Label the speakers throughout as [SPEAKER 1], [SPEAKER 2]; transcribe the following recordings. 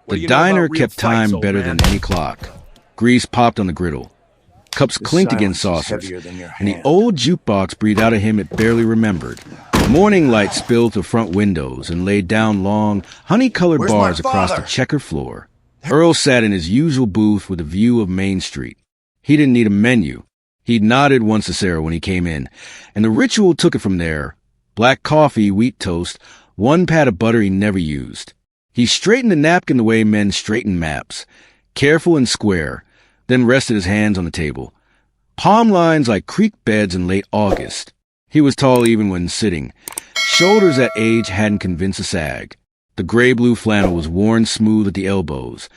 [SPEAKER 1] The diner kept time better than any clock. Grease popped on the griddle. Cups clinked against saucers, and the old jukebox breathed out of him it barely remembered. Morning light spilled through front windows and laid down long, honey-colored bars across the checkered floor. Earl sat in his usual booth with a view of Main Street. He didn't need a menu. He nodded once to Sarah when he came in, and the ritual took it from there. Black coffee, wheat toast, one pat of butter he never used. He straightened the napkin the way men straighten maps, careful and square, then rested his hands on the table. Palm lines like creek beds in late August. He was tall even when sitting. Shoulders that age hadn't convinced a sag. The gray-blue flannel was worn smooth at the elbows.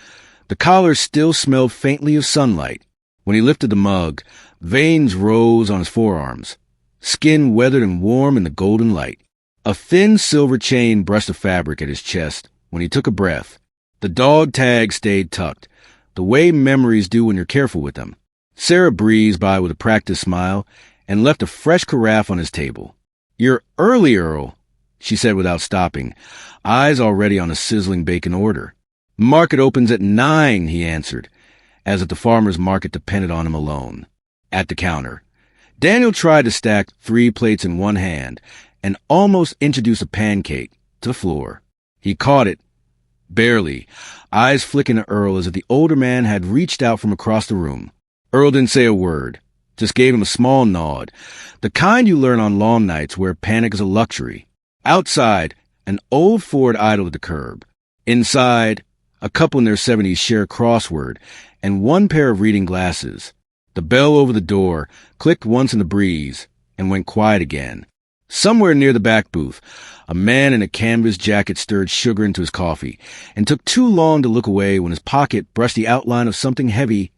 [SPEAKER 1] The collar still smelled faintly of sunlight. When he lifted the mug, veins rose on his forearms. Skin weathered and warm in the golden light. A thin silver chain brushed the fabric at his chest when he took a breath. The dog tag stayed tucked, the way memories do when you're careful with them. Sarah breezed by with a practiced smile and left a fresh carafe on his table. "You're early, Earl," she said without stopping, eyes already on a sizzling bacon order. "Market opens at 9, he answered, as if the farmer's market depended on him alone. At the counter, Daniel tried to stack 3 plates in one hand and almost introduced a pancake to the floor. He caught it, barely, eyes flicking at Earl as if the older man had reached out from across the room. Earl didn't say a word, just gave him a small nod, the kind you learn on long nights where panic is a luxury. Outside, an old Ford idled at the curb. Inside, a couple in their 70s share a crossword and one pair of reading glasses. The bell over the door clicked once in the breeze and went quiet again. Somewhere near the back booth, a man in a canvas jacket stirred sugar into his coffee and took too long to look away when his pocket brushed the outline of something heavy.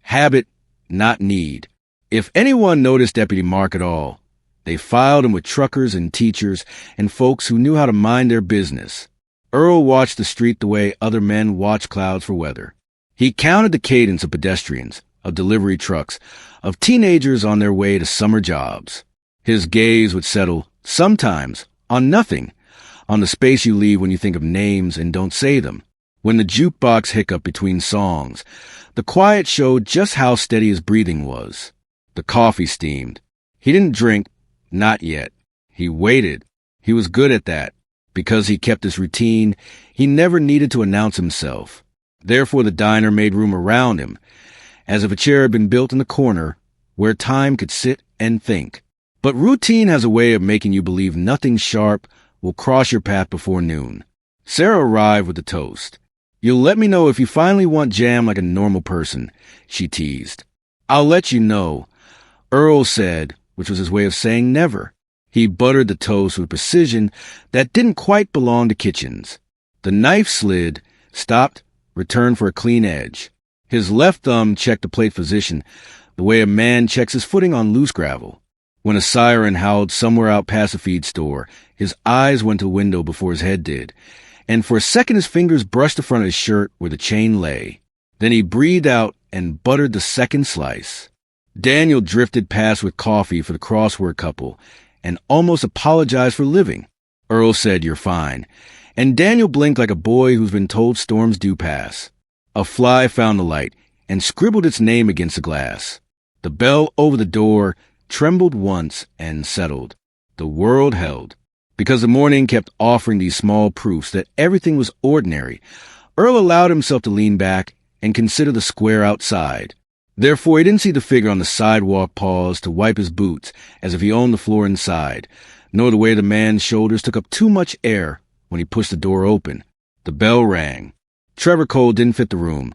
[SPEAKER 1] Habit, not need. If anyone noticed Deputy Mark at all, they filed him with truckers and teachers and folks who knew how to mind their business. Earl watched the street the way other men watch clouds for weather. He counted the cadence of pedestrians, of delivery trucks, of teenagers on their way to summer jobs. His gaze would settle, sometimes, on nothing, on the space you leave when you think of names and don't say them. When the jukebox hiccuped between songs, the quiet showed just how steady his breathing was. The coffee steamed. He didn't drink, not yet. He waited. He was good at that. Because he kept his routine, he never needed to announce himself. Therefore the diner made room around him, as if a chair had been built in the corner where time could sit and think. But routine has a way of making you believe nothing sharp will cross your path before noon. Sarah arrived with the toast. "You'll let me know if you finally want jam like a normal person," she teased. "I'll let you know," Earl said, which was his way of saying never. He buttered the toast with precision that didn't quite belong to kitchens. The knife slid, stopped, returned for a clean edge. His left thumb checked the plate position the way a man checks his footing on loose gravel. When a siren howled somewhere out past the feed store, his eyes went to the window before his head did, and for a second his fingers brushed the front of his shirt where the chain lay. Then he breathed out and buttered the second slice. Daniel drifted past with coffee for the crossword couple and almost apologized for living. Earl said, "You're fine," and Daniel blinked like a boy who's been told storms do pass. A fly found the light and scribbled its name against the glass. The bell over the door trembled once and settled. The world held. Because the morning kept offering these small proofs that everything was ordinary, Earl allowed himself to lean back and consider the square outside. Therefore, he didn't see the figure on the sidewalk pause to wipe his boots as if he owned the floor inside, nor the way the man's shoulders took up too much air when he pushed the door open. The bell rang. Trevor Cole didn't fit the room.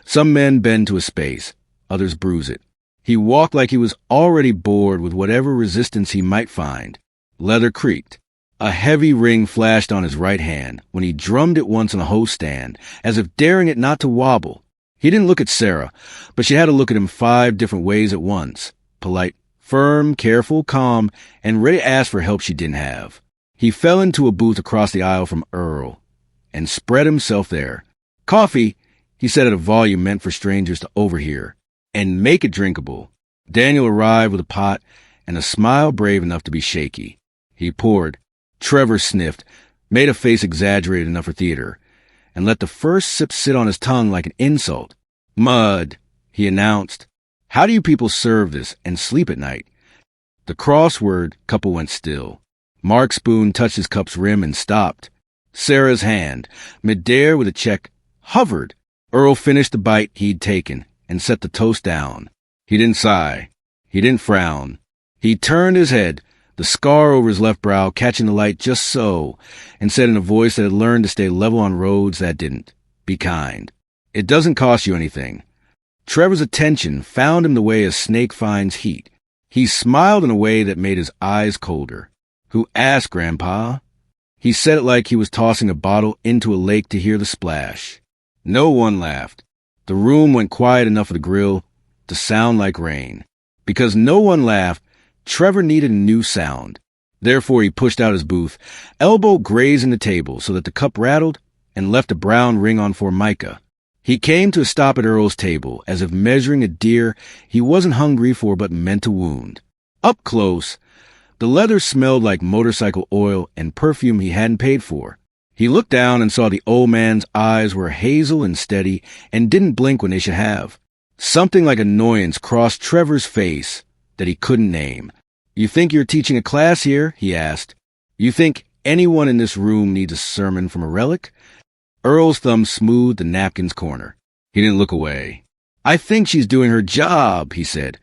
[SPEAKER 1] Some men bend to a space, others bruise it. He walked like he was already bored with whatever resistance he might find. Leather creaked. A heavy ring flashed on his right hand when he drummed it once on a hose stand, as if daring it not to wobble. He didn't look at Sarah, but she had to look at him 5 different ways at once. Polite, firm, careful, calm, and ready to ask for help she didn't have. He fell into a booth across the aisle from Earl and spread himself there. "Coffee," he said at a volume meant for strangers to overhear, "and make it drinkable." Daniel arrived with a pot and a smile brave enough to be shaky. He poured. Trevor sniffed, made a face exaggerated enough for theater, and let the first sip sit on his tongue like an insult. "Mud," he announced. "How do you people serve this and sleep at night?" The crossword couple went still. Mark's spoon touched his cup's rim and stopped. Sarah's hand, midair with a check, hovered. Earl finished the bite he'd taken and set the toast down. He didn't sigh. He didn't frown. He turned his head, the scar over his left brow catching the light just so, and said in a voice that had learned to stay level on roads that didn't, "Be kind. It doesn't cost you anything." Trevor's attention found him the way a snake finds heat. He smiled in a way that made his eyes colder. "Who asked, Grandpa?" He said it like he was tossing a bottle into a lake to hear the splash. No one laughed. The room went quiet enough for the grill to sound like rain. Because no one laughed, Trevor needed a new sound. Therefore he pushed out his booth, elbow grazing the table so that the cup rattled and left a brown ring on Formica. He came to a stop at Earl's table, as if measuring a deer he wasn't hungry for but meant to wound. Up close, the leather smelled like motorcycle oil and perfume he hadn't paid for. He looked down and saw the old man's eyes were hazel and steady and didn't blink when they should have. Something like annoyance crossed Trevor's face that he couldn't name. "You think you're teaching a class here?" he asked. "You think anyone in this room needs a sermon from a relic?" Earl's thumb smoothed the napkin's corner. He didn't look away. "I think she's doing her job," he said,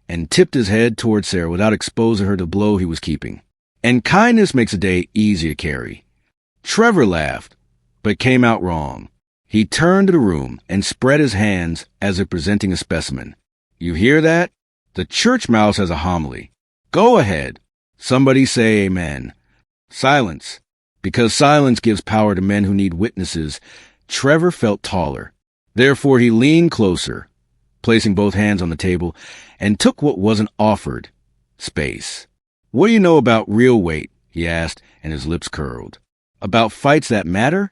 [SPEAKER 1] and tipped his head toward Sarah without exposing her to the blow he was keeping. "And kindness makes a day easier to carry." Trevor laughed, but came out wrong. He turned to the room and spread his hands as if presenting a specimen. "You hear that? The church mouse has a homily. Go ahead. Somebody say amen." Silence. Because silence gives power to men who need witnesses, Trevor felt taller. Therefore he leaned closer, placing both hands on the table, and took what wasn't offered. Space. "What do you know about real weight?" he asked, and his lips curled. "About fights that matter?"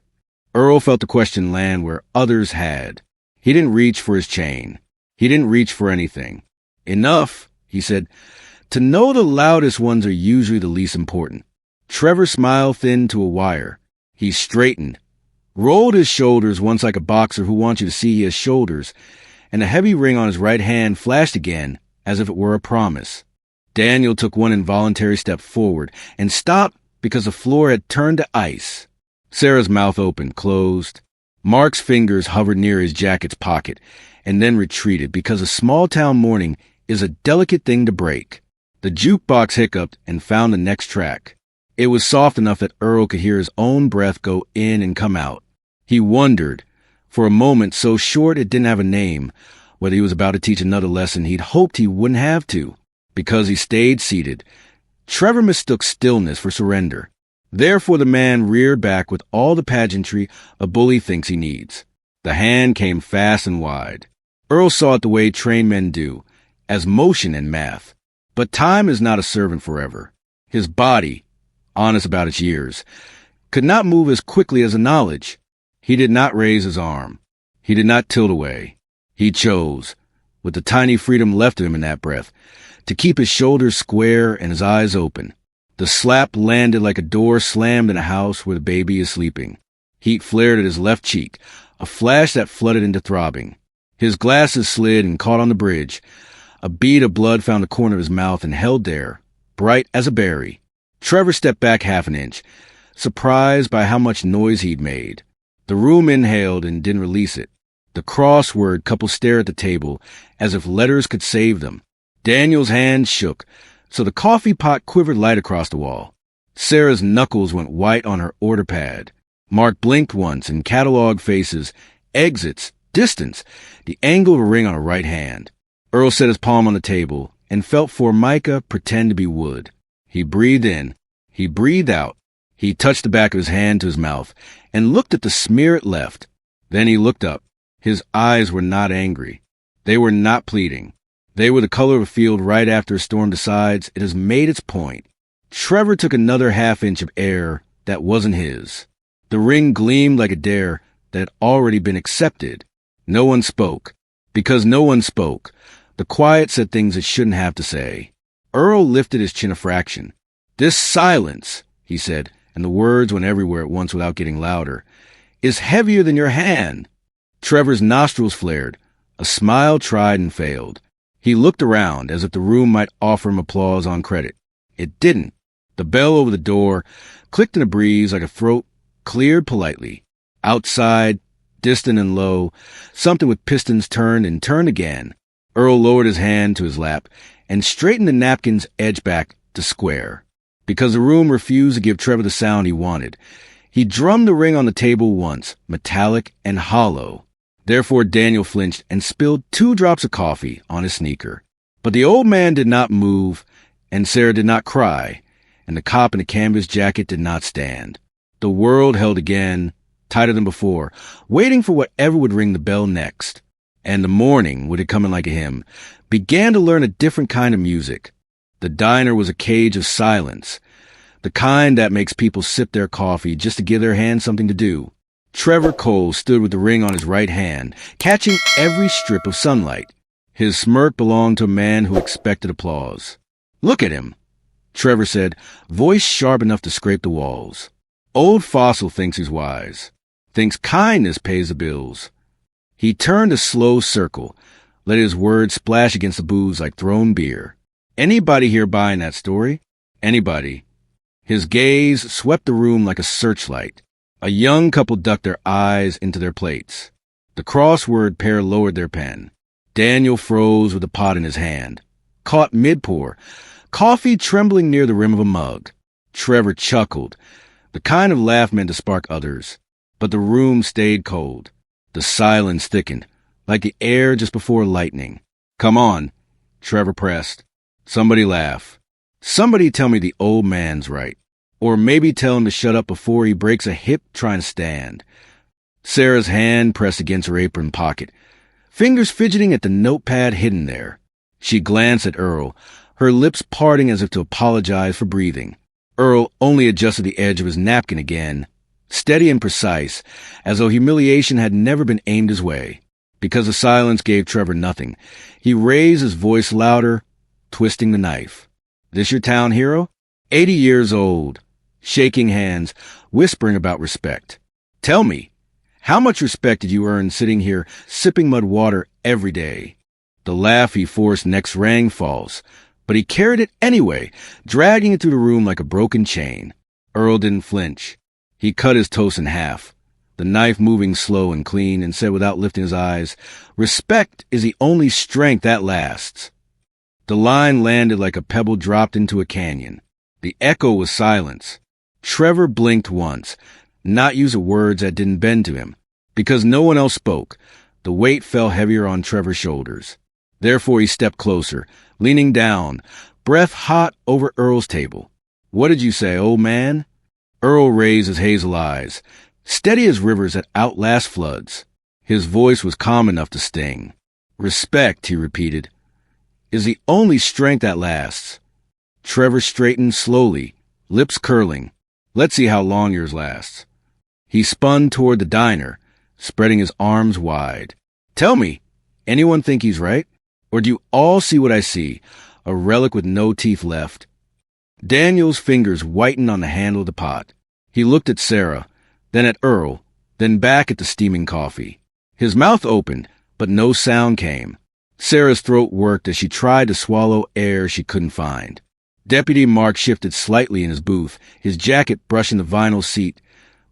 [SPEAKER 1] Earl felt the question land where others had. He didn't reach for his chain. He didn't reach for anything. "Enough," he said, "to know the loudest ones are usually the least important." Trevor smiled thin to a wire. He straightened, rolled his shoulders once like a boxer who wants you to see he has shoulders, and a heavy ring on his right hand flashed again as if it were a promise. Daniel took one involuntary step forward and stopped because the floor had turned to ice. Sarah's mouth opened, closed. Mark's fingers hovered near his jacket's pocket and then retreated because a small-town morning is a delicate thing to break. The jukebox hiccuped and found the next track. It was soft enough that Earl could hear his own breath go in and come out. He wondered, for a moment so short it didn't have a name, whether he was about to teach another lesson he'd hoped he wouldn't have to. Because he stayed seated, Trevor mistook stillness for surrender. Therefore the man reared back with all the pageantry a bully thinks he needs. The hand came fast and wide. Earl saw it the way trained men do, as motion and math. But time is not a servant forever. His body, honest about its years, could not move as quickly as a knowledge. He did not raise his arm. He did not tilt away. He chose, with the tiny freedom left of him in that breath, to keep his shoulders square and his eyes open. The slap landed like a door slammed in a house where the baby is sleeping. Heat flared at his left cheek, a flash that flooded into throbbing. His glasses slid and caught on the bridge. A bead of blood found the corner of his mouth and held there, bright as a berry. Trevor stepped back half an inch, surprised by how much noise he'd made. The room inhaled and didn't release it. The crossword couple stared at the table as if letters could save them. Daniel's hand shook, so the coffee pot quivered light across the wall. Sarah's knuckles went white on her order pad. Mark blinked once and cataloged faces, exits, distance, the angle of a ring on her right hand. Earl set his palm on the table and felt Formica pretend to be wood. He breathed in. He breathed out. He touched the back of his hand to his mouth and looked at the smear it left. Then he looked up. His eyes were not angry. They were not pleading. They were the color of a field right after a storm decides it has made its point. Trevor took another half-inch of air that wasn't his. The ring gleamed like a dare that had already been accepted. No one spoke. Because no one spoke, the quiet said things it shouldn't have to say. Earl lifted his chin a fraction. "This silence," he said, and the words went everywhere at once without getting louder, It's heavier than your hand. Trevor's nostrils flared. A smile tried and failed. He looked around as if the room might offer him applause on credit. It didn't. The bell over the door clicked in a breeze like a throat cleared politely. Outside, distant and low, something with pistons turned and turned again. Earl lowered his hand to his lap and straightened the napkin's edge back to square. Because the room refused to give Trevor the sound he wanted, he drummed the ring on the table once, metallic and hollow. Therefore Daniel flinched and spilled 2 drops of coffee on his sneaker. But the old man did not move, and Sarah did not cry, and the cop in the canvas jacket did not stand. The world held again, tighter than before, waiting for whatever would ring the bell next. And the morning, with it coming like a hymn, began to learn a different kind of music. The diner was a cage of silence, the kind that makes people sip their coffee just to give their hands something to do. Trevor Cole stood with the ring on his right hand, catching every strip of sunlight. His smirk belonged to a man who expected applause. "Look at him," Trevor said, voice sharp enough to scrape the walls. "Old Fossil thinks he's wise. Thinks kindness pays the bills." He turned a slow circle, let his words splash against the booze like thrown beer. "Anybody here buying that story? Anybody?" His gaze swept the room like a searchlight. A young couple ducked their eyes into their plates. The crossword pair lowered their pen. Daniel froze with the pot in his hand, caught mid-pour, coffee trembling near the rim of a mug. Trevor chuckled. The kind of laugh meant to spark others. But the room stayed cold. The silence thickened, like the air just before lightning. "Come on," Trevor pressed. Somebody laugh. Somebody tell me the old man's right. Or maybe tell him to shut up before he breaks a hip trying to stand. Sarah's hand pressed against her apron pocket, fingers fidgeting at the notepad hidden there. She glanced at Earl, her lips parting as if to apologize for breathing. Earl only adjusted the edge of his napkin again, steady and precise, as though humiliation had never been aimed his way. Because the silence gave Trevor nothing, he raised his voice louder, twisting the knife. "This your town hero? 80 years old, shaking hands, whispering about respect. Tell me, how much respect did you earn sitting here sipping mud water every day?" The laugh he forced next rang false, but he carried it anyway, dragging it through the room like a broken chain. Earl didn't flinch. He cut his toast in half, the knife moving slow and clean, and said without lifting his eyes, "Respect is the only strength that lasts." The line landed like a pebble dropped into a canyon. The echo was silence. Trevor blinked once, not use of words that didn't bend to him. Because no one else spoke, the weight fell heavier on Trevor's shoulders. Therefore he stepped closer, leaning down, breath hot over Earl's table. "What did you say, old man?" Earl raised his hazel eyes, steady as rivers that outlast floods. His voice was calm enough to sting. "Respect," he repeated, "is the only strength that lasts." Trevor straightened slowly, lips curling. "Let's see how long yours lasts." He spun toward the diner, spreading his arms wide. "Tell me, anyone think he's right? Or do you all see what I see, a relic with no teeth left?" Daniel's fingers whitened on the handle of the pot. He looked at Sarah, then at Earl, then back at the steaming coffee. His mouth opened, but no sound came. Sarah's throat worked as she tried to swallow air she couldn't find. Deputy Mark shifted slightly in his booth, his jacket brushing the vinyl seat,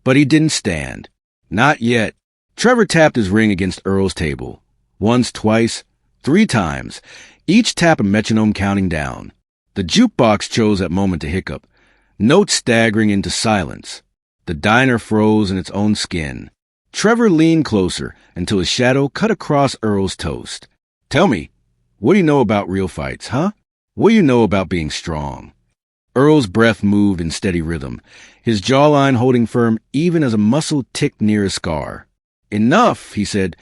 [SPEAKER 1] but he didn't stand. Not yet. Trevor tapped his ring against Earl's table. Once, twice, 3 times, each tap a metronome counting down. The jukebox chose that moment to hiccup, notes staggering into silence. The diner froze in its own skin. Trevor leaned closer until his shadow cut across Earl's toast. "Tell me, what do you know about real fights, huh? What do you know about being strong?" Earl's breath moved in steady rhythm, his jawline holding firm even as a muscle ticked near his scar. "Enough," he said,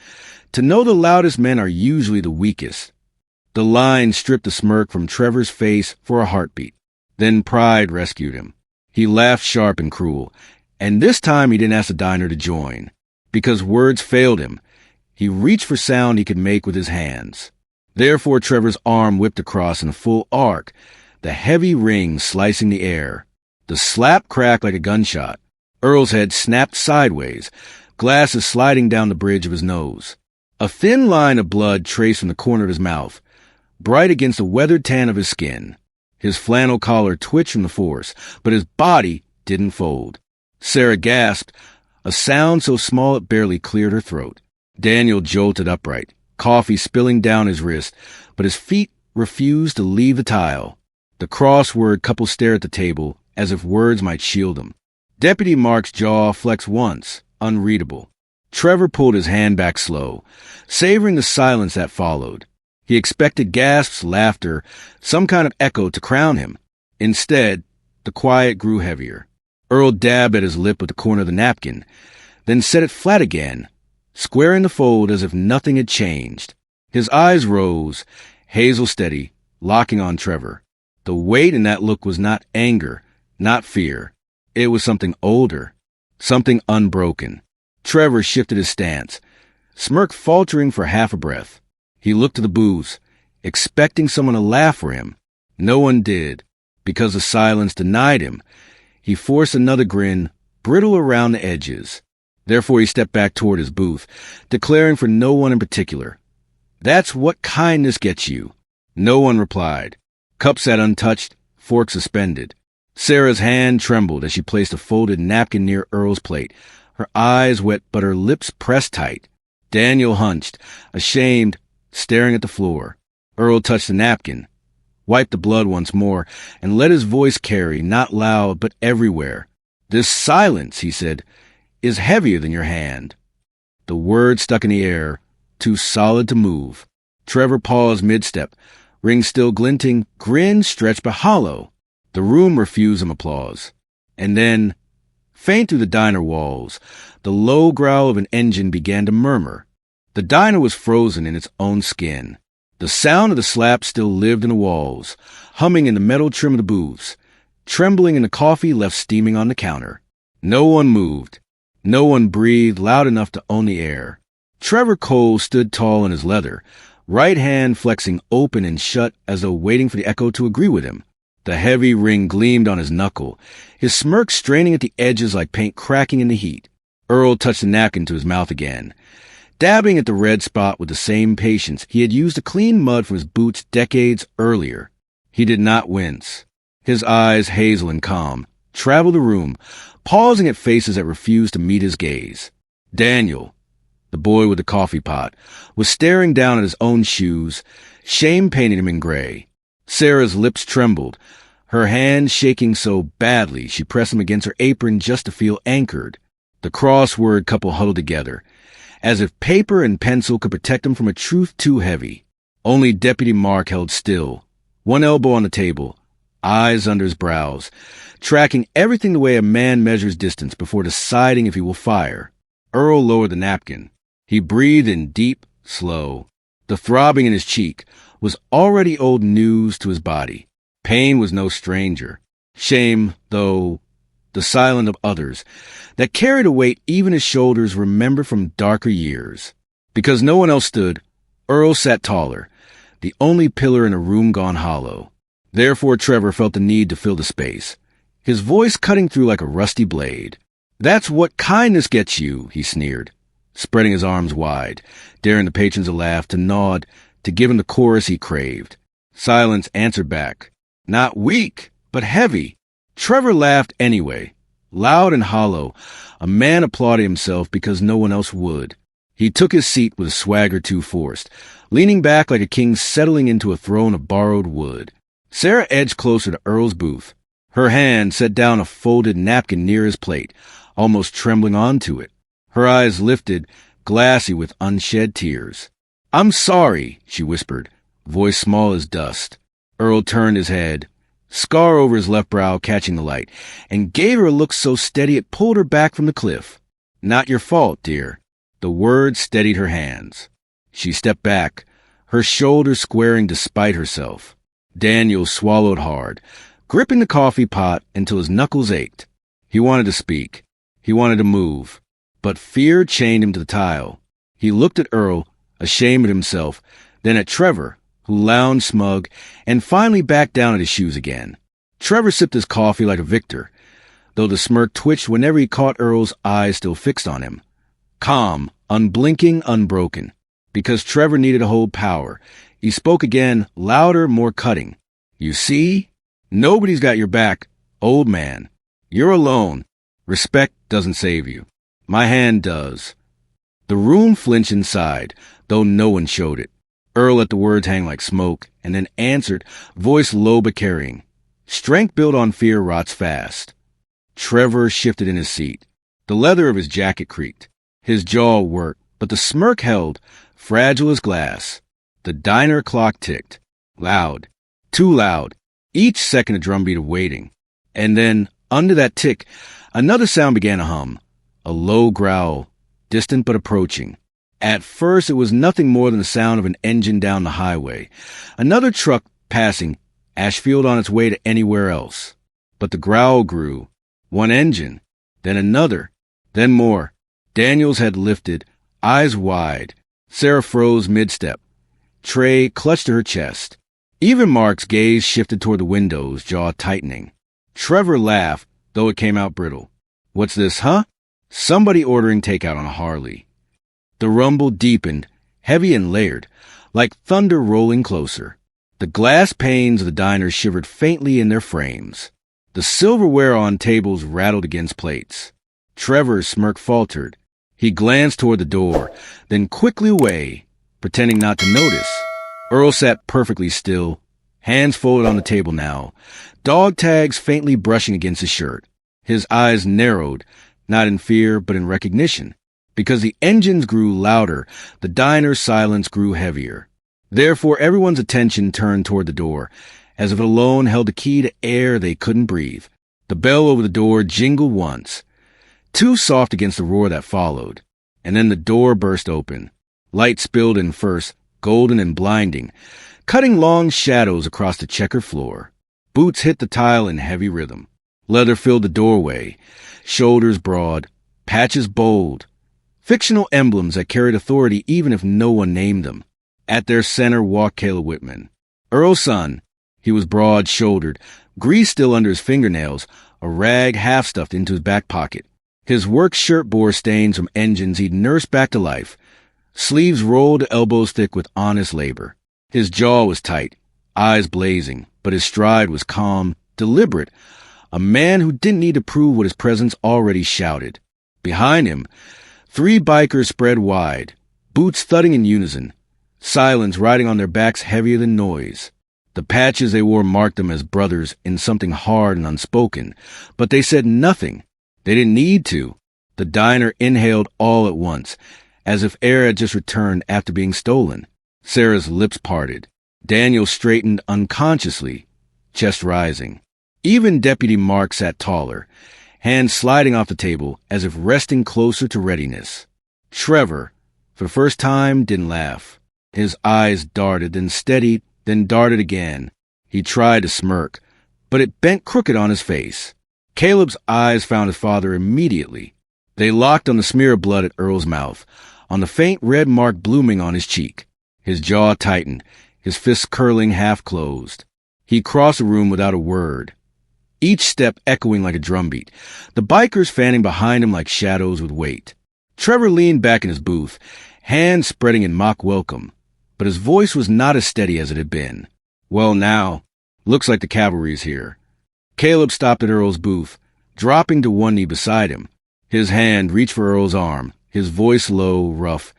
[SPEAKER 1] "to know the loudest men are usually the weakest." The line stripped the smirk from Trevor's face for a heartbeat. Then pride rescued him. He laughed sharp and cruel, and this time he didn't ask the diner to join. Because words failed him, he reached for sound he could make with his hands. Therefore Trevor's arm whipped across in a full arc, the heavy ring slicing the air. The slap cracked like a gunshot. Earl's head snapped sideways, glasses sliding down the bridge of his nose. A thin line of blood traced from the corner of his mouth, bright against the weathered tan of his skin. His flannel collar twitched from the force, but his body didn't fold. Sarah gasped, a sound so small it barely cleared her throat. Daniel jolted upright, coffee spilling down his wrist, but his feet refused to leave the tile. The crossword couple stared at the table, as if words might shield them. Deputy Mark's jaw flexed once, unreadable. Trevor pulled his hand back slow, savoring the silence that followed. He expected gasps, laughter, some kind of echo to crown him. Instead, the quiet grew heavier. Earl dabbed at his lip with the corner of the napkin, then set it flat again, squaring the fold as if nothing had changed. His eyes rose, hazel steady, locking on Trevor. The weight in that look was not anger, not fear. It was something older, something unbroken. Trevor shifted his stance, smirk faltering for half a breath. He looked to the booths, expecting someone to laugh for him. No one did. Because the silence denied him, he forced another grin, brittle around the edges. Therefore he stepped back toward his booth, declaring for no one in particular. "That's what kindness gets you." No one replied. Cup sat untouched, fork suspended. Sarah's hand trembled as she placed a folded napkin near Earl's plate, her eyes wet but her lips pressed tight. Daniel hunched, ashamed, staring at the floor. Earl touched the napkin, wiped the blood once more, and let his voice carry, not loud but everywhere. "This silence," he said, "is heavier than your hand." The word stuck in the air, too solid to move. Trevor paused mid-step, ring still glinting, grin stretched but hollow. The room refused him applause. And then, faint through the diner walls, the low growl of an engine began to murmur. The diner was frozen in its own skin. The sound of the slap still lived in the walls, humming in the metal trim of the booths, trembling in the coffee left steaming on the counter. No one moved. No one breathed loud enough to own the air. Trevor Cole stood tall in his leather, right hand flexing open and shut as though waiting for the echo to agree with him. The heavy ring gleamed on his knuckle, his smirk straining at the edges like paint cracking in the heat. Earl touched the napkin to his mouth again, dabbing at the red spot with the same patience he had used to clean mud from his boots decades earlier. He did not wince. His eyes, hazel and calm, traveled the room, pausing at faces that refused to meet his gaze. Daniel, the boy with the coffee pot, was staring down at his own shoes, shame painted him in gray. Sarah's lips trembled, her hand shaking so badly she pressed him against her apron just to feel anchored. The crossword couple huddled together, as if paper and pencil could protect them from a truth too heavy. Only Deputy Mark held still, one elbow on the table, eyes under his brows, tracking everything the way a man measures distance before deciding if he will fire. Earl lowered the napkin. He breathed in deep, slow. The throbbing in his cheek was already old news to his body. Pain was no stranger. Shame, though, the silent of others, that carried a weight even his shoulders remembered from darker years. Because no one else stood, Earl sat taller, the only pillar in a room gone hollow. Therefore Trevor felt the need to fill the space, his voice cutting through like a rusty blade. "That's what kindness gets you," he sneered, spreading his arms wide, daring the patrons to laugh, to nod, to give him the chorus he craved. Silence answered back, not weak, but heavy. Trevor laughed anyway, loud and hollow, a man applauding himself because no one else would. He took his seat with a swagger too forced, leaning back like a king settling into a throne of borrowed wood. Sarah edged closer to Earl's booth. Her hand set down a folded napkin near his plate, almost trembling onto it. Her eyes lifted, glassy with unshed tears. "I'm sorry," she whispered, voice small as dust. Earl turned his head, scar over his left brow catching the light, and gave her a look so steady it pulled her back from the cliff. "Not your fault, dear." The words steadied her hands. She stepped back, her shoulders squaring despite herself. Daniel swallowed hard, gripping the coffee pot until his knuckles ached. He wanted to speak. He wanted to move. But fear chained him to the tile. He looked at Earl, ashamed of himself, then at Trevor, who lounged smug, and finally backed down at his shoes again. Trevor sipped his coffee like a victor, though the smirk twitched whenever he caught Earl's eyes still fixed on him. Calm, unblinking, unbroken. Because Trevor needed to hold power, he spoke again, louder, more cutting. You see? Nobody's got your back, old man. You're alone. Respect doesn't save you. My hand does. The room flinched inside, though no one showed it. Earl let the words hang like smoke, and then answered, voice low but carrying. Strength built on fear rots fast. Trevor shifted in his seat. The leather of his jacket creaked. His jaw worked, but the smirk held, fragile as glass. The diner clock ticked. Loud. Too loud. Each second a drumbeat of waiting. And then, under that tick, another sound began to hum. A low growl, distant but approaching. At first it was nothing more than the sound of an engine down the highway. Another truck passing, Ashfield on its way to anywhere else. But the growl grew. One engine, then another, then more. Daniel's head lifted, eyes wide. Sarah froze mid-step. Trey clutched to her chest. Even Mark's gaze shifted toward the windows, jaw tightening. Trevor laughed, though it came out brittle. What's this, huh? Somebody ordering takeout on a Harley. The rumble deepened, heavy and layered, like thunder rolling closer. The glass panes of the diner shivered faintly in their frames. The silverware on tables rattled against plates. Trevor's smirk faltered. He glanced toward the door, then quickly away, pretending not to notice. Earl sat perfectly still, hands folded on the table now, dog tags faintly brushing against his shirt. His eyes narrowed, not in fear but in recognition. Because the engines grew louder, the diner's silence grew heavier. Therefore everyone's attention turned toward the door, as if it alone held the key to air they couldn't breathe. The bell over the door jingled once, too soft against the roar that followed, and then the door burst open. Light spilled in first, golden and blinding, cutting long shadows across the checkered floor. Boots hit the tile in heavy rhythm. Leather filled the doorway, shoulders broad, patches bold, fictional emblems that carried authority even if no one named them. At their center walked Caleb Whitman, Earl's son. He was broad-shouldered, grease still under his fingernails, a rag half-stuffed into his back pocket. His work shirt bore stains from engines he'd nursed back to life, sleeves rolled to elbows thick with honest labor. His jaw was tight, eyes blazing, but his stride was calm, deliberate, a man who didn't need to prove what his presence already shouted. Behind him, 3 bikers spread wide, boots thudding in unison, silence riding on their backs heavier than noise. The patches they wore marked them as brothers in something hard and unspoken, but they said nothing. They didn't need to. The diner inhaled all at once, as if air had just returned after being stolen. Sarah's lips parted. Daniel straightened unconsciously, chest rising. Even Deputy Mark sat taller, hands sliding off the table as if resting closer to readiness. Trevor, for the first time, didn't laugh. His eyes darted, then steadied, then darted again. He tried to smirk, but it bent crooked on his face. Caleb's eyes found his father immediately. They locked on the smear of blood at Earl's mouth, on the faint red mark blooming on his cheek. His jaw tightened, his fists curling half-closed. He crossed the room without a word, each step echoing like a drumbeat, the bikers fanning behind him like shadows with weight. Trevor leaned back in his booth, hands spreading in mock welcome, but his voice was not as steady as it had been. Well now, looks like the cavalry's here. Caleb stopped at Earl's booth, dropping to one knee beside him. His hand reached for Earl's arm, his voice low, rough,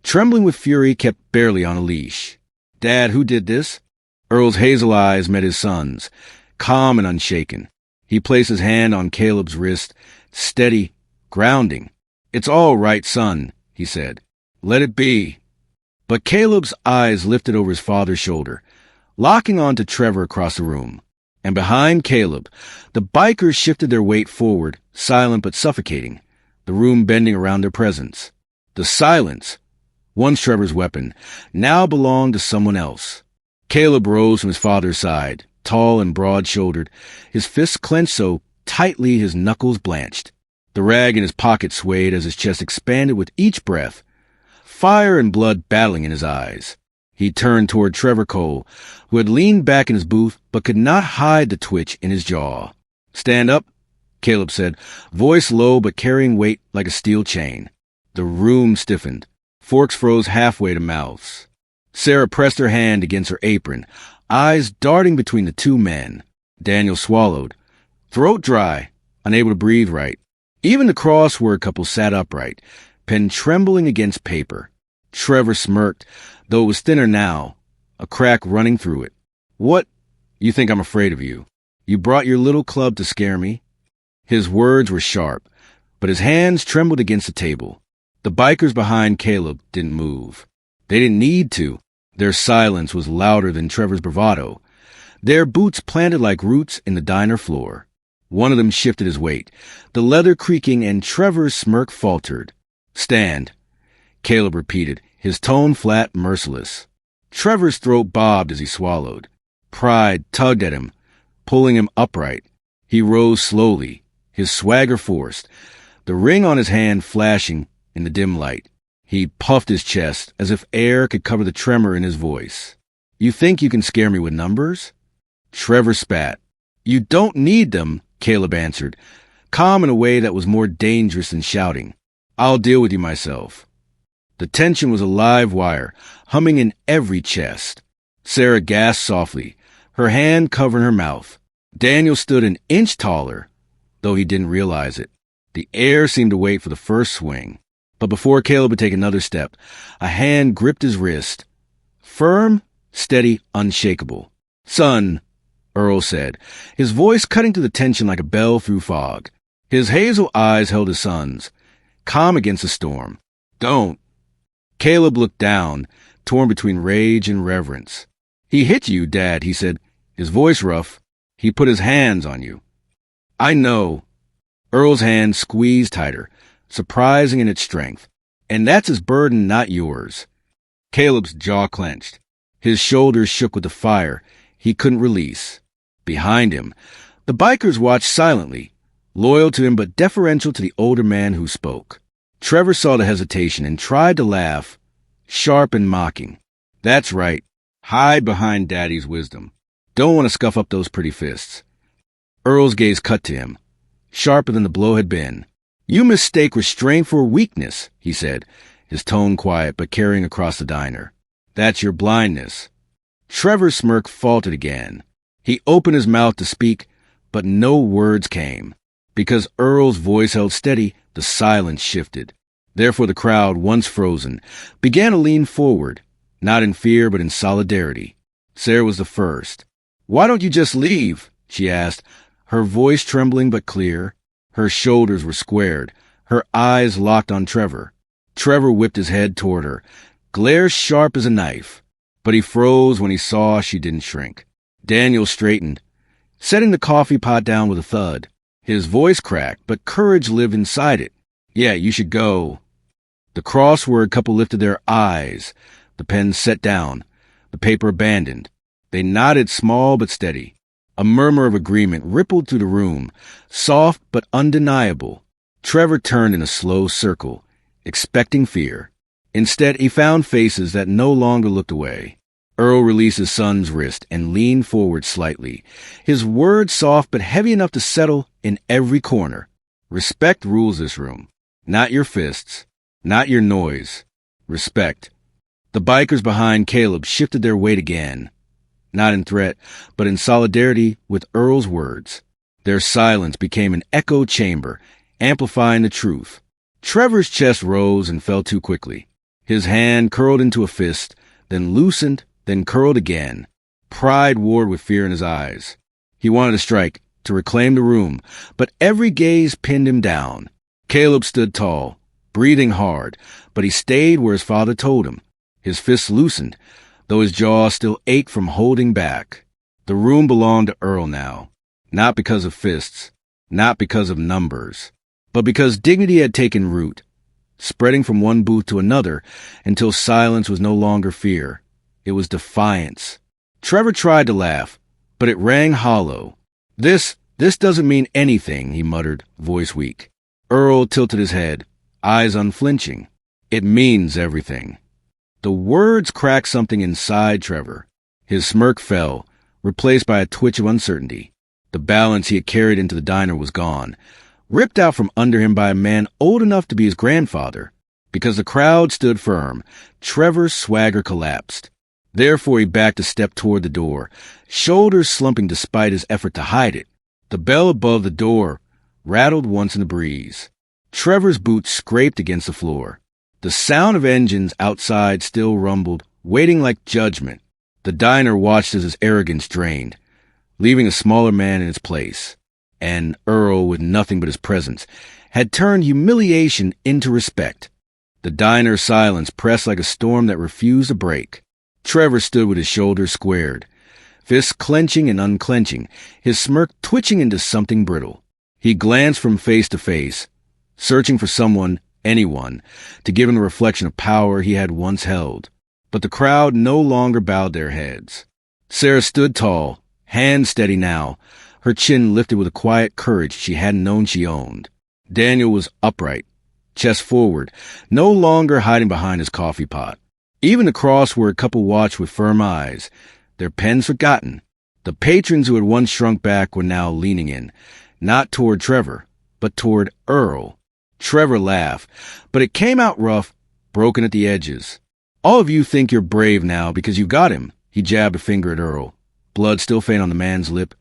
[SPEAKER 1] trembling with fury, kept barely on a leash. Dad, who did this? Earl's hazel eyes met his son's, calm and unshaken. He placed his hand on Caleb's wrist, steady, grounding. It's all right, son, he said. Let it be. But Caleb's eyes lifted over his father's shoulder, locking on to Trevor across the room. And behind Caleb, the bikers shifted their weight forward, silent but suffocating, the room bending around their presence. The silence, once Trevor's weapon, now belonged to someone else. Caleb rose from his father's side, tall and broad-shouldered, his fists clenched so tightly his knuckles blanched. The rag in his pocket swayed as his chest expanded with each breath, fire and blood battling in his eyes. He turned toward Trevor Cole, who had leaned back in his booth but could not hide the twitch in his jaw. Stand up, Caleb said, voice low but carrying weight like a steel chain. The room stiffened. Forks froze halfway to mouths. Sarah pressed her hand against her apron, eyes darting between the two men. Daniel swallowed, throat dry, unable to breathe right. Even the crossword couple sat upright, pen trembling against paper. Trevor smirked, though it was thinner now, a crack running through it. "What? You think I'm afraid of you? You brought your little club to scare me?" His words were sharp, but his hands trembled against the table. The bikers behind Caleb didn't move. They didn't need to. Their silence was louder than Trevor's bravado. Their boots planted like roots in the diner floor. One of them shifted his weight, the leather creaking, and Trevor's smirk faltered. "Stand," Caleb repeated, his tone flat, merciless. Trevor's throat bobbed as he swallowed. Pride tugged at him, pulling him upright. He rose slowly, his swagger forced, the ring on his hand flashing in the dim light. He puffed his chest as if air could cover the tremor in his voice. "You think you can scare me with numbers?" Trevor spat. "You don't need them," Caleb answered, calm in a way that was more dangerous than shouting. "I'll deal with you myself." The tension was a live wire, humming in every chest. Sarah gasped softly, her hand covering her mouth. Daniel stood an inch taller, though he didn't realize it. The air seemed to wait for the first swing. But before Caleb would take another step, a hand gripped his wrist. Firm, steady, unshakable. "Son," Earl said, his voice cutting through the tension like a bell through fog. His hazel eyes held his son's, calm against the storm. "Don't." Caleb looked down, torn between rage and reverence. "He hit you, Dad," he said, his voice rough. "He put his hands on you." "I know." Earl's hand squeezed tighter, surprising in its strength. "And that's his burden, not yours." Caleb's jaw clenched. His shoulders shook with the fire he couldn't release. Behind him, the bikers watched silently, loyal to him but deferential to the older man who spoke. Trevor saw the hesitation and tried to laugh, sharp and mocking. "That's right. Hide behind Daddy's wisdom. Don't want to scuff up those pretty fists." Earl's gaze cut to him, sharper than the blow had been. "You mistake restraint for weakness," he said, his tone quiet but carrying across the diner. "That's your blindness." Trevor's smirk faltered again. He opened his mouth to speak, but no words came. Because Earl's voice held steady, the silence shifted. Therefore the crowd, once frozen, began to lean forward, not in fear but in solidarity. Sarah was the first. "Why don't you just leave?" she asked, her voice trembling but clear. Her shoulders were squared, her eyes locked on Trevor. Trevor whipped his head toward her, glare sharp as a knife. But he froze when he saw she didn't shrink. Daniel straightened, setting the coffee pot down with a thud. His voice cracked, but courage lived inside it. "Yeah, you should go." The crossword couple lifted their eyes, the pen set down, the paper abandoned. They nodded small but steady. A murmur of agreement rippled through the room, soft but undeniable. Trevor turned in a slow circle, expecting fear. Instead, he found faces that no longer looked away. Earl released his son's wrist and leaned forward slightly, his words soft but heavy enough to settle in every corner. "Respect rules this room. Not your fists. Not your noise. Respect." The bikers behind Caleb shifted their weight again, not in threat, but in solidarity with Earl's words. Their silence became an echo chamber, amplifying the truth. Trevor's chest rose and fell too quickly. His hand curled into a fist, then loosened, then curled again. Pride warred with fear in his eyes. He wanted to strike, to reclaim the room, but every gaze pinned him down. Caleb stood tall, breathing hard, but he stayed where his father told him. His fists loosened, though his jaw still ached from holding back. The room belonged to Earl now, not because of fists, not because of numbers, but because dignity had taken root, spreading from one booth to another until silence was no longer fear. It was defiance. Trevor tried to laugh, but it rang hollow. This doesn't mean anything," he muttered, voice weak. Earl tilted his head, eyes unflinching. "It means everything." The words cracked something inside Trevor. His smirk fell, replaced by a twitch of uncertainty. The balance he had carried into the diner was gone, ripped out from under him by a man old enough to be his grandfather, Because the crowd stood firm, Trevor's swagger collapsed. Therefore, he backed a step toward the door, shoulders slumping despite his effort to hide it. The bell above the door rattled once in the breeze. Trevor's boots scraped against the floor. The sound of engines outside still rumbled, waiting like judgment. The diner watched as his arrogance drained, leaving a smaller man in his place. And Earl, with nothing but his presence, had turned humiliation into respect. The diner's silence pressed like a storm that refused to break. Trevor stood with his shoulders squared, fists clenching and unclenching, his smirk twitching into something brittle. He glanced from face to face, searching for someone, anyone, to give him the reflection of power he had once held. But the crowd no longer bowed their heads. Sarah stood tall, hands steady now, her chin lifted with a quiet courage she hadn't known she owned. Daniel was upright, chest forward, no longer hiding behind his coffee pot. Even the crossword couple watched with firm eyes, their pens forgotten. The patrons who had once shrunk back were now leaning in, not toward Trevor, but toward Earl. Trevor laughed, but it came out rough, broken at the edges. All of you think you're brave now because you got him. He jabbed a finger at Earl, blood still faint on the man's lip,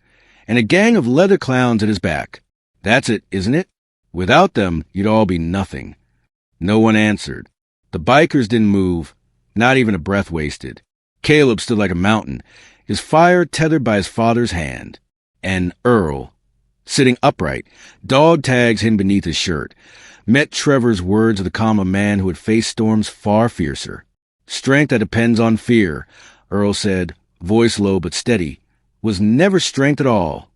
[SPEAKER 1] and a gang of leather clowns at his back. That's it, isn't it? Without them, you'd all be nothing. No one answered. The bikers didn't move, not even a breath wasted. Caleb stood like a mountain, his fire tethered by his father's hand. And Earl, sitting upright, dog tags him beneath his shirt, met Trevor's words of the calm of a man who had faced storms far fiercer. Strength that depends on fear, Earl said, voice low but steady, was never strength at all.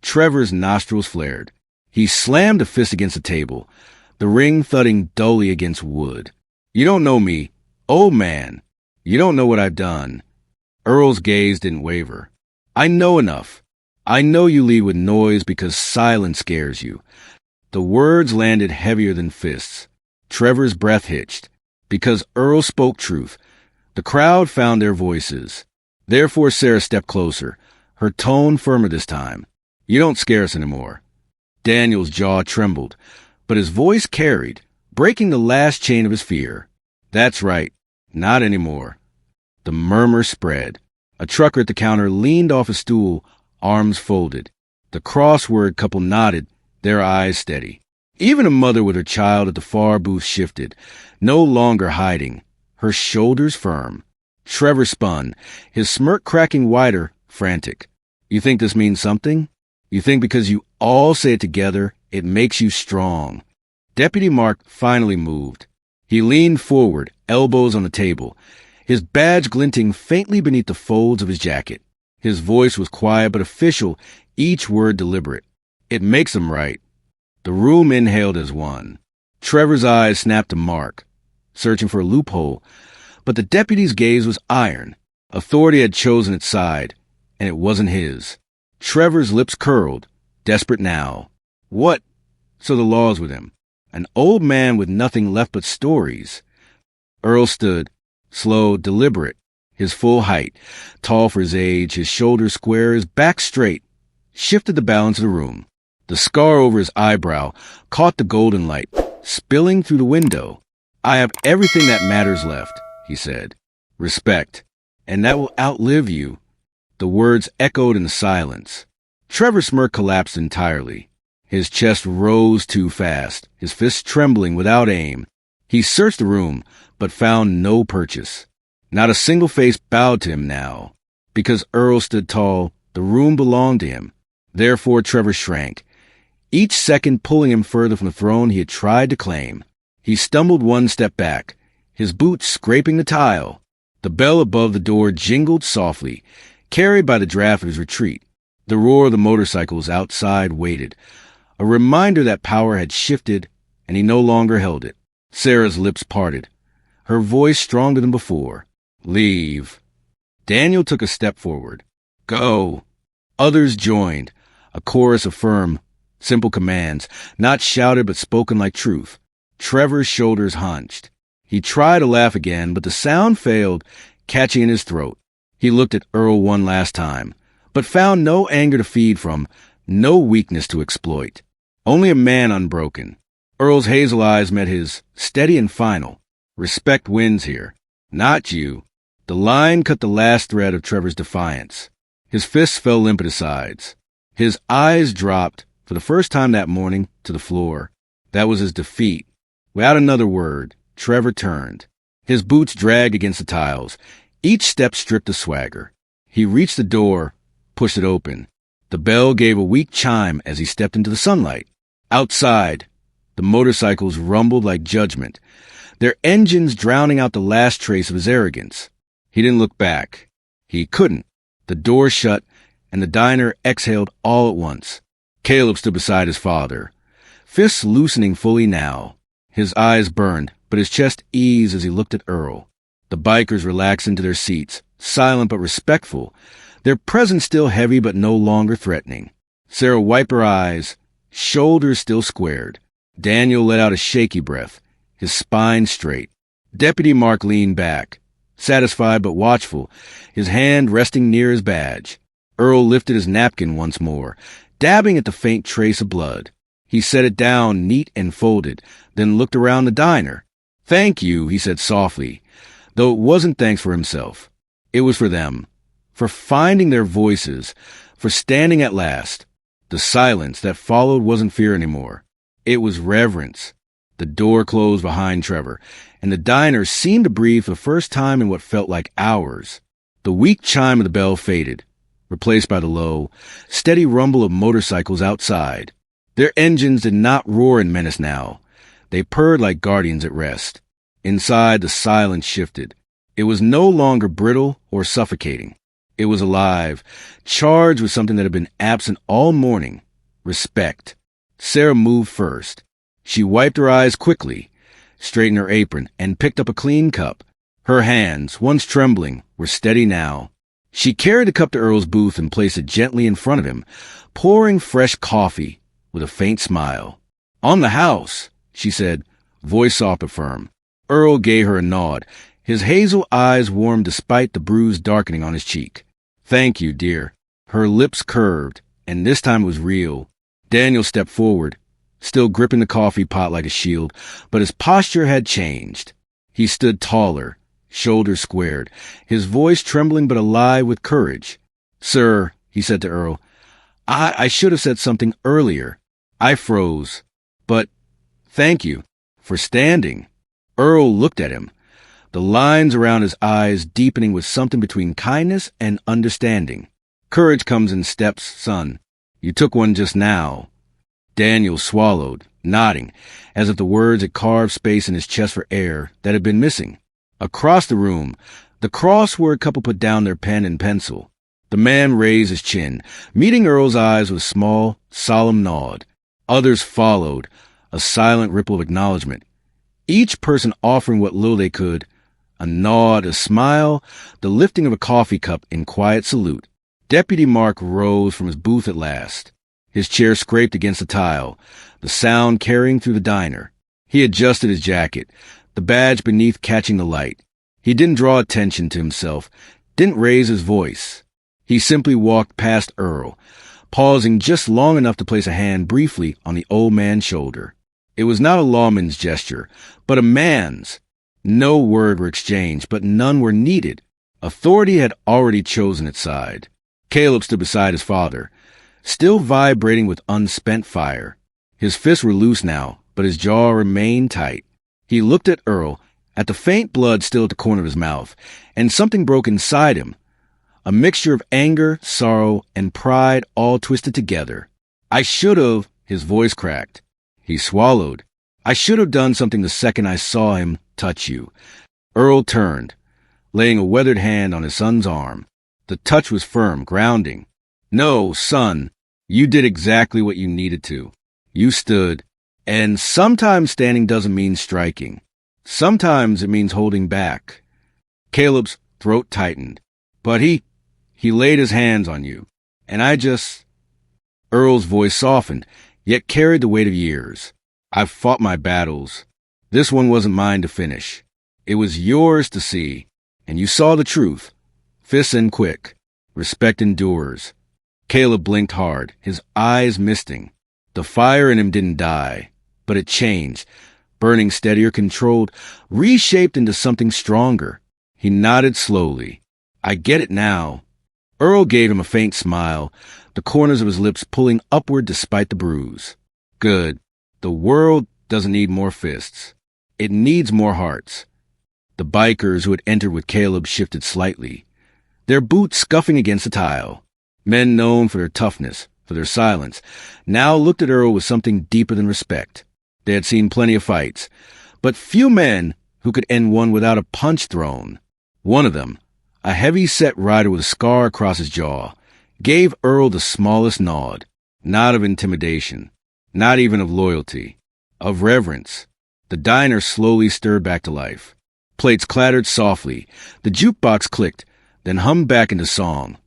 [SPEAKER 1] Trevor's nostrils flared. He slammed a fist against the table, the ring thudding dully against wood. You don't know me, old man. You don't know what I've done. Earl's gaze didn't waver. I know enough. I know you lead with noise because silence scares you. The words landed heavier than fists. Trevor's breath hitched. Because Earl spoke truth, the crowd found their voices. Therefore Sarah stepped closer, her tone firmer this time. You don't scare us anymore. Daniel's jaw trembled, but his voice carried, breaking the last chain of his fear. That's right, not anymore. The murmur spread. A trucker at the counter leaned off a stool, arms folded. The crossword couple nodded, their eyes steady. Even a mother with her child at the far booth shifted, no longer hiding, her shoulders firm. Trevor spun, his smirk cracking wider, frantic. You think this means something? You think because you all say it together, it makes you strong. Deputy Mark finally moved. He leaned forward, elbows on the table, his badge glinting faintly beneath the folds of his jacket. His voice was quiet but official, each word deliberate. It makes him right. The room inhaled as one. Trevor's eyes snapped to Mark, searching for a loophole, but the deputy's gaze was iron. Authority had chosen its side, and it wasn't his. Trevor's lips curled, desperate now. What? So the law's with him. An old man with nothing left but stories. Earl stood, slow, deliberate, his full height, tall for his age, his shoulders square, his back straight, shifted the balance of the room. The scar over his eyebrow caught the golden light, spilling through the window. I have everything that matters left, he said. Respect. And that will outlive you. The words echoed in the silence. Trevor's smirk collapsed entirely. His chest rose too fast, his fists trembling without aim. He searched the room, but found no purchase. Not a single face bowed to him now. Because Earl stood tall, the room belonged to him. Therefore Trevor shrank, each second pulling him further from the throne he had tried to claim. He stumbled one step back, his boots scraping the tile. The bell above the door jingled softly, carried by the draft of his retreat. The roar of the motorcycles outside waited, a reminder that power had shifted and he no longer held it. Sarah's lips parted, her voice stronger than before. Leave. Daniel took a step forward. Go. Others joined, a chorus of firm, simple commands, not shouted but spoken like truth. Trevor's shoulders hunched. He tried to laugh again, but the sound failed, catching in his throat. He looked at Earl one last time, but found no anger to feed from, no weakness to exploit. Only a man unbroken. Earl's hazel eyes met his, steady and final. Respect wins here. Not you. The line cut the last thread of Trevor's defiance. His fists fell limp at his sides. His eyes dropped, for the first time that morning, to the floor. That was his defeat. Without another word, Trevor turned. His boots dragged against the tiles. Each step stripped the swagger. He reached the door, pushed it open. The bell gave a weak chime as he stepped into the sunlight. Outside, the motorcycles rumbled like judgment, their engines drowning out the last trace of his arrogance. He didn't look back. He couldn't. The door shut, and the diner exhaled all at once. Caleb stood beside his father, fists loosening fully now. His eyes burned, but his chest eased as he looked at Earl. The bikers relaxed into their seats, silent but respectful, their presence still heavy but no longer threatening. Sarah wiped her eyes, shoulders still squared. Daniel let out a shaky breath, his spine straight. Deputy Mark leaned back, satisfied but watchful, his hand resting near his badge. Earl lifted his napkin once more, dabbing at the faint trace of blood. He set it down neat and folded, then looked around the diner. "Thank you," he said softly, though it wasn't thanks for himself. It was for them, for finding their voices, for standing at last. The silence that followed wasn't fear anymore. It was reverence. The door closed behind Trevor, and the diner seemed to breathe for the first time in what felt like hours. The weak chime of the bell faded, replaced by the low, steady rumble of motorcycles outside. Their engines did not roar in menace now. They purred like guardians at rest. Inside, the silence shifted. It was no longer brittle or suffocating. It was alive, charged with something that had been absent all morning. Respect. Sarah moved first. She wiped her eyes quickly, straightened her apron, and picked up a clean cup. Her hands, once trembling, were steady now. She carried the cup to Earl's booth and placed it gently in front of him, pouring fresh coffee with a faint smile. "On the house," she said, voice soft but firm. Earl gave her a nod. His hazel eyes warmed despite the bruise darkening on his cheek. "Thank you, dear." Her lips curved, and this time it was real. Daniel stepped forward, still gripping the coffee pot like a shield, but his posture had changed. He stood taller, shoulders squared, his voice trembling but alive with courage. "Sir," he said to Earl, I should have said something earlier. I froze. But thank you for standing." Earl looked at him, the lines around his eyes deepening with something between kindness and understanding. "Courage comes in steps, son. You took one just now." Daniel swallowed, nodding, as if the words had carved space in his chest for air that had been missing. Across the room, the crossword couple put down their pen and pencil. The man raised his chin, meeting Earl's eyes with a small, solemn nod. Others followed, a silent ripple of acknowledgement, each person offering what little they could, a nod, a smile, the lifting of a coffee cup in quiet salute. Deputy Mark rose from his booth at last. His chair scraped against the tile, the sound carrying through the diner. He adjusted his jacket, the badge beneath catching the light. He didn't draw attention to himself, didn't raise his voice. He simply walked past Earl, pausing just long enough to place a hand briefly on the old man's shoulder. It was not a lawman's gesture, but a man's. No word were exchanged, but none were needed. Authority had already chosen its side. Caleb stood beside his father, still vibrating with unspent fire. His fists were loose now, but his jaw remained tight. He looked at Earl, at the faint blood still at the corner of his mouth, and something broke inside him. A mixture of anger, sorrow, and pride all twisted together. "I should have," his voice cracked. He swallowed. "I should have done something the second I saw him touch you." Earl turned, laying a weathered hand on his son's arm. The touch was firm, grounding. "No, son, you did exactly what you needed to. You stood, and sometimes standing doesn't mean striking. Sometimes it means holding back." Caleb's throat tightened. "But he laid his hands on you, and I just—" Earl's voice softened, yet carried the weight of years. "I've fought my battles. This one wasn't mine to finish. It was yours to see, and you saw the truth. Fists in quick. Respect endures." Caleb blinked hard, his eyes misting. The fire in him didn't die, But it changed. Burning steadier, controlled, reshaped into something stronger. He nodded slowly. I get it now. Earl gave him a faint smile, the corners of his lips pulling upward despite the bruise. Good. The world doesn't need more fists. It needs more hearts. The bikers who had entered with Caleb shifted slightly, their boots scuffing against the tile. Men known for their toughness, for their silence, now looked at Earl with something deeper than respect. They had seen plenty of fights, but few men who could end one without a punch thrown. One of them, a heavy-set rider with a scar across his jaw, gave Earl the smallest nod, not of intimidation, not even of loyalty, of reverence. The diner slowly stirred back to life. Plates clattered softly, the jukebox clicked, then hummed back into song.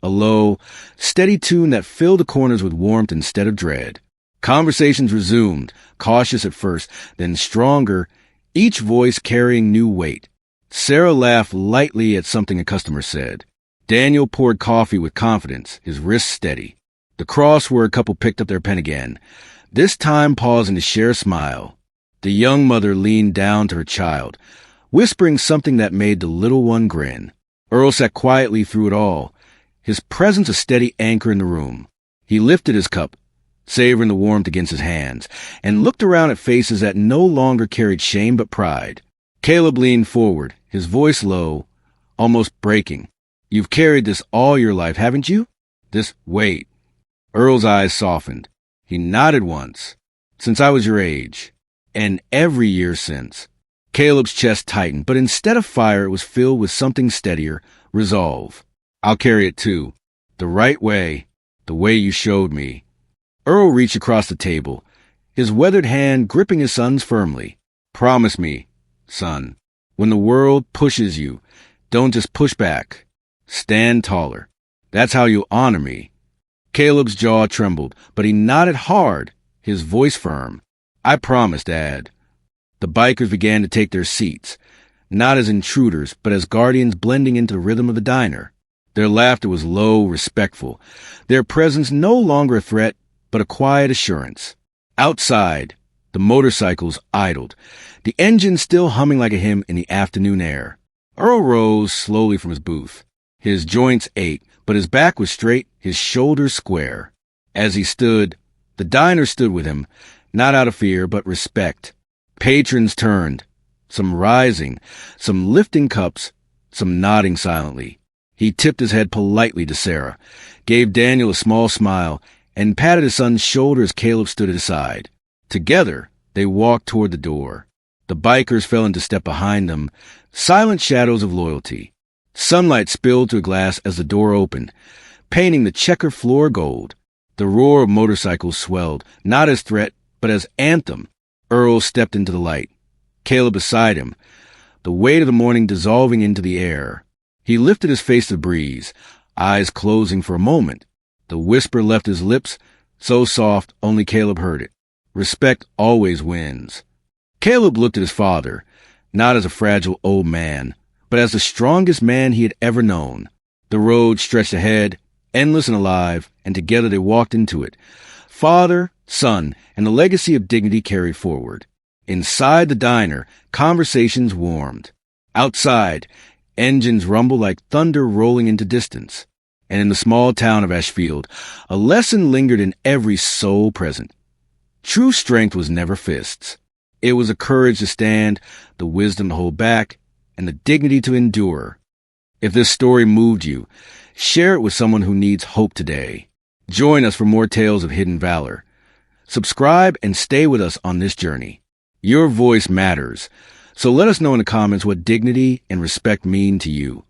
[SPEAKER 1] A low, steady tune that filled the corners with warmth instead of dread. Conversations resumed, cautious at first, then stronger, each voice carrying new weight. Sarah laughed lightly at something a customer said. Daniel poured coffee with confidence, his wrists steady. The crossword couple picked up their pen again, this time pausing to share a smile. The young mother leaned down to her child, whispering something that made the little one grin. Earl sat quietly through it all, his presence a steady anchor in the room. He lifted his cup, savoring the warmth against his hands, and looked around at faces that no longer carried shame but pride. Caleb leaned forward, his voice low, almost breaking. You've carried this all your life, haven't you? This weight. Earl's eyes softened. He nodded once. Since I was your age. And every year since. Caleb's chest tightened, but instead of fire, it was filled with something steadier, resolve. I'll carry it too. The right way. The way you showed me. Earl reached across the table, his weathered hand gripping his son's firmly. Promise me, son, when the world pushes you, don't just push back. Stand taller. That's how you'll honor me. Caleb's jaw trembled, but he nodded hard, his voice firm. I promise, Dad. The bikers began to take their seats, not as intruders, but as guardians blending into the rhythm of the diner. Their laughter was low, respectful, their presence no longer a threat, but a quiet assurance. Outside, the motorcycles idled, the engine still humming like a hymn in the afternoon air. Earl rose slowly from his booth. His joints ached, but his back was straight, his shoulders square. As he stood, the diner stood with him, not out of fear, but respect. Patrons turned, some rising, some lifting cups, some nodding silently. He tipped his head politely to Sarah, gave Daniel a small smile, and patted his son's shoulder as Caleb stood at his side. Together, they walked toward the door. The bikers fell into step behind them, silent shadows of loyalty. Sunlight spilled through glass as the door opened, painting the checker floor gold. The roar of motorcycles swelled, not as threat, but as anthem. Earl stepped into the light, Caleb beside him, the weight of the morning dissolving into the air. He lifted his face to the breeze, eyes closing for a moment. The whisper left his lips, so soft only Caleb heard it. Respect always wins. Caleb looked at his father, not as a fragile old man, but as the strongest man he had ever known. The road stretched ahead, endless and alive, and together they walked into it. Father, son, and the legacy of dignity carried forward. Inside the diner, conversations warmed. Outside, engines rumbled like thunder rolling into distance. And in the small town of Ashfield, a lesson lingered in every soul present. True strength was never fists. It was a courage to stand, the wisdom to hold back, and the dignity to endure. If this story moved you, share it with someone who needs hope today. Join us for more tales of hidden valor. Subscribe and stay with us on this journey. Your voice matters, so let us know in the comments what dignity and respect mean to you.